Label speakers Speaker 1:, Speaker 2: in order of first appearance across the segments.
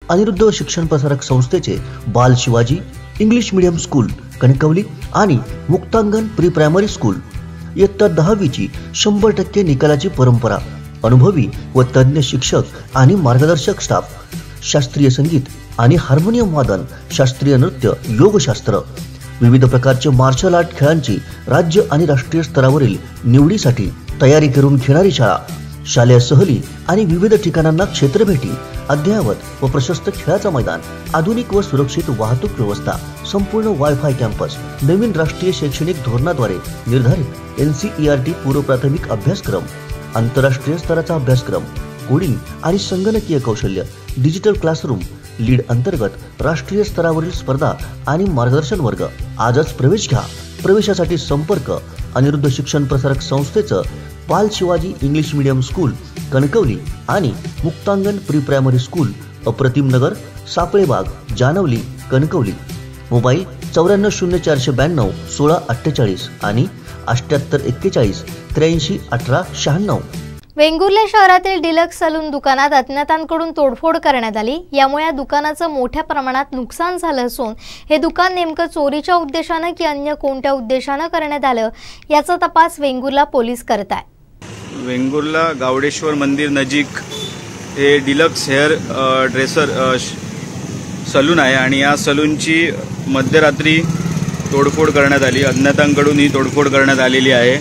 Speaker 1: अनिरुद्ध शिक्षण प्रसारक संस्थेचे बाल Shivaji English medium school Kankavli आणि मुक्तांगण प्री प्रायमरी स्कूल इयत्ता 10वीची 100% निकालाची परंपरा, अनुभवी व तज्ञ शिक्षक आणि मार्गदर्शक स्टाफ, शास्त्रीय संगीत आणि हार्मोनियम वादन, शास्त्रीय नृत्य, योगशास्त्र, विविध प्रकारचे मार्शल आर्ट खेळांची राज्य आणि राष्ट्रीय स्तरावरील निवडीसाठी तयारी करून घेणारी शाळा, शालेय सहली आणि विविध ठिकाणांना क्षेत्रभेटी, अद्ययावत व प्रशस्त खेळाचं मैदान, आधुनिक व सुरक्षित वाहतूक व्यवस्था, संपूर्ण वायफाय कॅम्पस, नवीन राष्ट्रीय शैक्षणिक धोरणाद्वारे निर्धारित NCERT पूर्व प्राथमिक अभ्यासक्रम, आंतरराष्ट्रीय स्तराचा अभ्यासक्रम, कोडिंग आणि संगणकीय कौशल्य, डिजिटल क्लासरूम, लीड अंतर्गत राष्ट्रीय स्तरावरील स्पर्धा आणि मार्गदर्शन वर्ग. आजच प्रवेश घ्या. प्रवेशासाठी संपर्क अनिरुद्ध शिक्षण प्रसारक संस्थेचं बाल Shivaji English medium school Kankavli आणि मुक्तांगण प्री प्रायमरी स्कूल, अप्रतिम नगर, सापळेबाग, जानवली, कणकवली. मोबाईल 940492 1648 आणि 7841 83 18 96.
Speaker 2: वेंगुर्ले शहरातील डिलक्स सलून दुकानात अज्ञातांकडून तोडफोड करण्यात आली. यामुळे या दुकानाचं मोठ्या प्रमाणात नुकसान झालं असून हे दुकान नेमकं चोरीच्या उद्देशानं की अन्य कोणत्या उद्देशानं करण्यात आलं याचा तपास वेंगुर्ला पोलीस करत आहे.
Speaker 3: वेंगुर्ला गावडेश्वर मंदिर नजीक हे डिलक्स हेअर ड्रेसर सलून आहे आणि या सलूनची मध्यरात्री तोडफोड करण्यात आली. अज्ञातांकडून ही तोडफोड करण्यात आलेली आहे.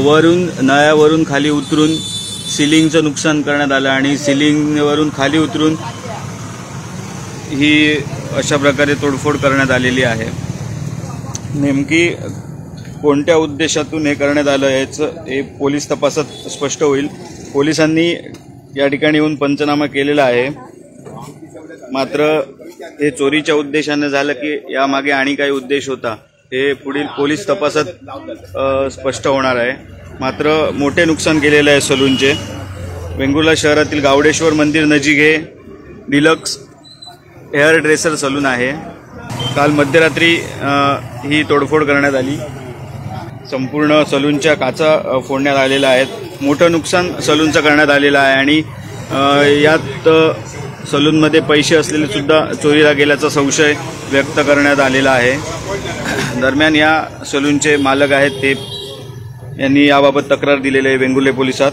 Speaker 3: वरून नळ्यावरून खाली उतरून सिलिंगचं नुकसान करण्यात आलं आणि सिलिंगवरून खाली उतरून ही अशा प्रकारे तोडफोड करण्यात आलेली आहे. नेमकी कोणत्या उद्देशातून हे करण्यात आलं याचं हे पोलीस तपासात स्पष्ट होईल. पोलिसांनी या ठिकाणी येऊन पंचनामा केलेला आहे. मात्र हे चोरीच्या उद्देशाने झालं की यामागे आणि काही उद्देश होता हे पुढील पोलीस तपासात स्पष्ट होणार आहे. मात्र मोठे नुकसान केलेले आहे सलूनचे. वेंगुर्ला शहरातील गावडेश्वर मंदिर नजीक हे डिलक्स हेअर ड्रेसर सलून आहे. काल मध्यरात्री ही तोडफोड करण्यात आली. संपूर्ण सलूनच्या काचा फोडण्यात आलेल्या आहेत. मोठं नुकसान सलूनचं करण्यात आलेलं आहे आणि यात सलूनमध्ये पैसे असलेले सुद्धा चोरीला गेल्याचा संशय व्यक्त करण्यात आलेला आहे. दरम्यान या सलूनचे मालक आहेत ते यांनी याबाबत तक्रार दिलेली आहे वेंगुर्ले पोलिसात.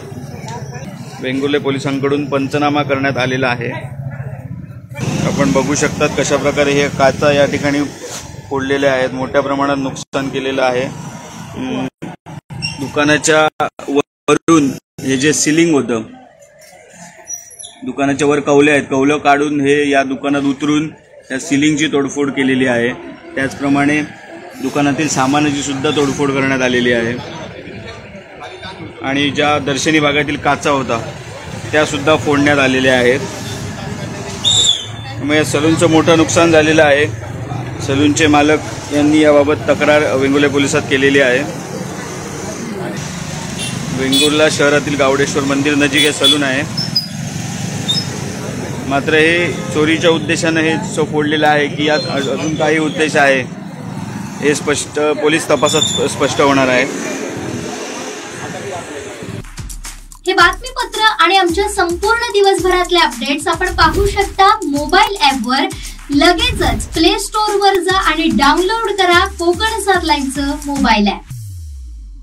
Speaker 3: वेंगुर्ले पोलिसांकडून पंचनामा करण्यात आलेला आहे. आपण बघू शकतात कशा प्रकारे हे काचा या ठिकाणी फोडलेल्या आहेत. मोठ्या प्रमाणात नुकसान केलेलं आहे. दुकानाच्या वरून हे जे सिलिंग होतं, दुकानाच्या वर कौले आहेत, कौलं काढून हे या दुकानात उतरून त्या सिलिंगची तोडफोड केलेली आहे. त्याचप्रमाणे दुकानातील सामानाची सुद्धा तोडफोड करण्यात आलेली आहे आणि ज्या दर्शनी भागातील काचा होता त्या सुद्धा फोडण्यात आलेल्या आहेत. त्यामुळे सलूनचं मोठं नुकसान झालेलं आहे. सलूनचे मालक यांनी याबाबत तक्रार वेंगुर्ले पोलिसात केलेली आहे. वेंगुर्ला शहरातील गावडेश्वर मंदिर नजीक हे सलून आहे. मात्र हे चोरीच्या उद्देशाने हे फोडलेलं आहे की यात अजून काही उद्देश आहे हे स्पष्ट पोलीस तपासात स्पष्ट होणार आहे.
Speaker 4: हे बातमीपत्र आणि आमच्या संपूर्ण दिवसभरातले अपडेट्स आपण पाहू शकता मोबाईल ॲपवर. लगेचच प्ले स्टोअर वर जा आणि डाउनलोड करा कोकण 7 लाईव्हचं मोबाईल ॲप.